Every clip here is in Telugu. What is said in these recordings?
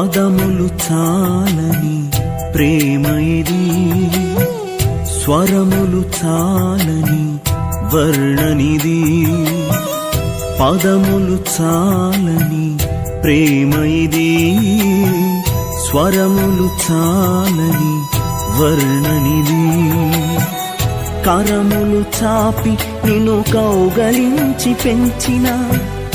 పదములు చాలని ప్రేమ ఇది, స్వరములు చాలని వర్ణనిది. పదములు చాలని ప్రేమ ఇది, స్వరములు చాలని వర్ణనిది. కరములు చాపి నిన్ను కౌగలించి పెంచిన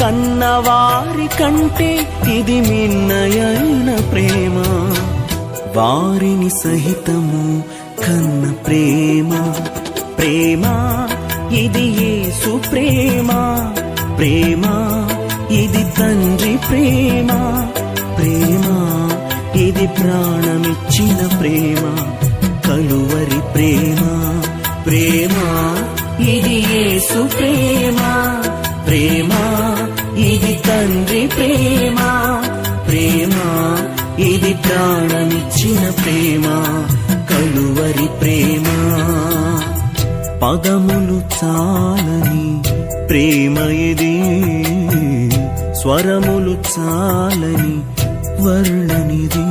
కన్నవారి కంటే ఇది మిన్నయైన ప్రేమ. వారిని సహితము కన్న ప్రేమ, ప్రేమ ఇది యేసు ప్రేమ. ప్రేమ ఇది తండ్రి ప్రేమ, ప్రేమ ఇది ప్రాణమిచ్చిన ప్రేమ. కలువరి ప్రేమ, ప్రేమ ఇది యేసు ప్రేమ. ప్రేమ ఇది తండ్రి ప్రేమ, ప్రేమ ఇది ప్రాణమిచ్చిన ప్రేమ. కలువరి ప్రేమ. పదములు చాలని ప్రేమ ఇది, స్వరములు చాలని వర్ణనిది.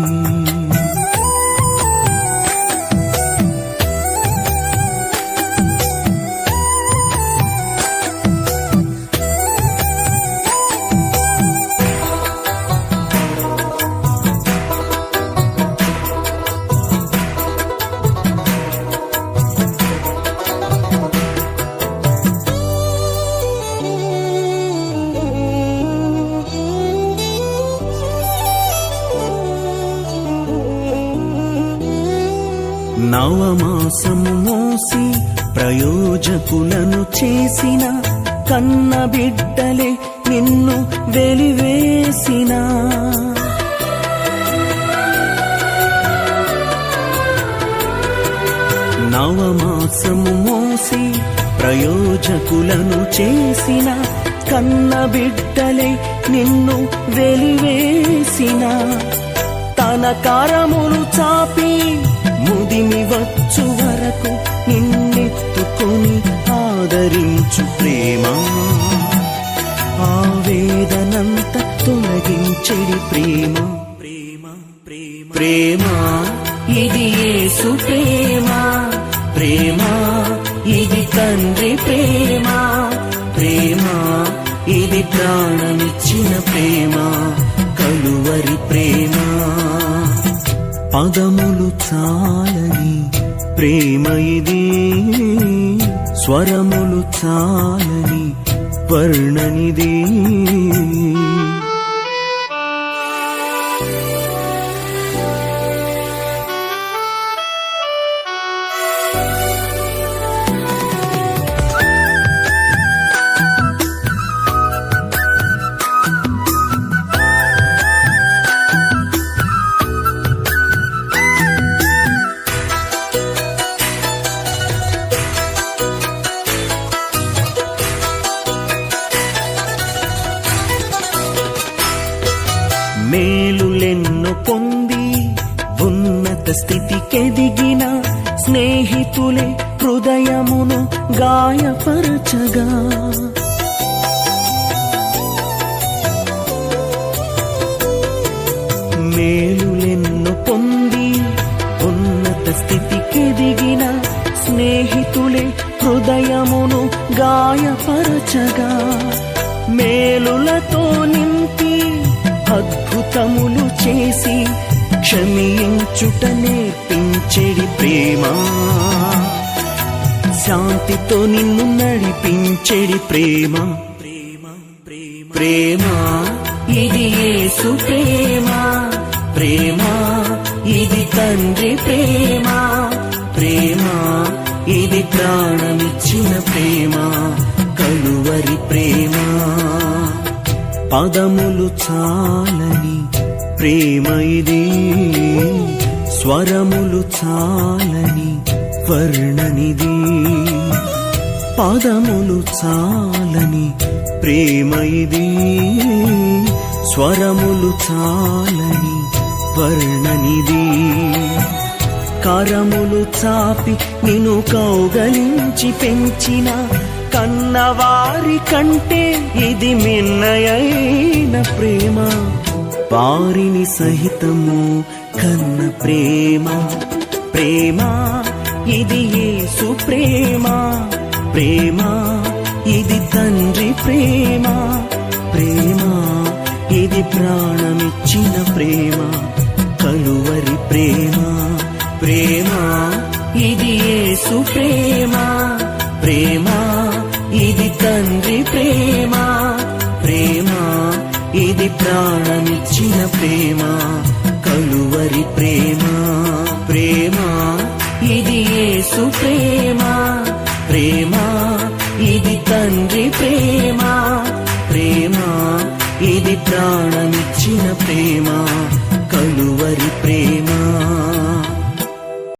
నవమాసము మోసి ప్రయోజకులను చేసిన కన్న బిడ్డలే నిన్ను వెలివేసిన. నవమాసము మోసి ప్రయోజకులను చేసిన కన్న బిడ్డలే నిన్ను వెలివేసిన. తన కరములు చాపి ముదిమి వచ్చు వరకు నిన్నెత్తుకొని ఆదరించు ప్రేమ. ఆవేదనంత తొలగించెడి ప్రేమ, ప్రేమ ప్రేమ ప్రేమ ఇది యేసు ప్రేమ. ప్రేమ ఇది తండ్రి ప్రేమ, ప్రేమ ఇది ప్రాణమిచ్చిన ప్రేమ. కలువరి ప్రేమ. పదములు చాలని ప్రేమ ఇది, స్వరములు చాలని వర్ణనిది. మేలులెన్నో పొంది ఉన్నత స్థితికెదిగిన స్నేహితులే హృదయమును గాయపరచగా. మేలులెన్నో పొంది ఉన్నత స్థితికెదిగిన స్నేహితులే హృదయమును గాయపరచగా. మేలులతో నింపి అద్భుతములు చేసి క్షమించుట నేర్పించెడి ప్రేమ. శాంతితో నిన్ను నడిపించెడి ప్రేమ, ప్రేమ ప్రేమ ప్రేమ ఇది యేసు ప్రేమ. ప్రేమ ఇది తండ్రి ప్రేమ, ప్రేమ ఇది ప్రాణమిచ్చిన ప్రేమ. కలువరి ప్రేమ. పదములు చాలని ప్రేమ ఇది, స్వరములు చాలని వర్ణనిది. పదములు చాలని ప్రేమ ఇది, స్వరములు చాలని వర్ణనిది. కరములు చాపి నిన్ను కౌగలించి పెంచిన కన్నవారి కంటే ఇది మిన్నయైన ప్రేమ. వారిని సహితము కన్న ప్రేమ ప్రేమ ఇది యేసు ప్రేమ ప్రేమ ఇది తండ్రి ప్రేమ ప్రేమ ఇది ప్రాణమిచ్చిన ప్రేమ కలువరి ప్రేమ ప్రేమ ఇది యేసు ప్రేమ ప్రేమ ఇది తండ్రి ప్రేమ ప్రేమ ఇది ప్రాణమిచ్చిన ప్రేమ కలువరి ప్రేమ ప్రేమ ఇది యేసు ప్రేమ ప్రేమ ఇది తండ్రి ప్రేమ ప్రేమ ఇది ప్రాణమిచ్చిన ప్రేమ కలువరి ప్రేమ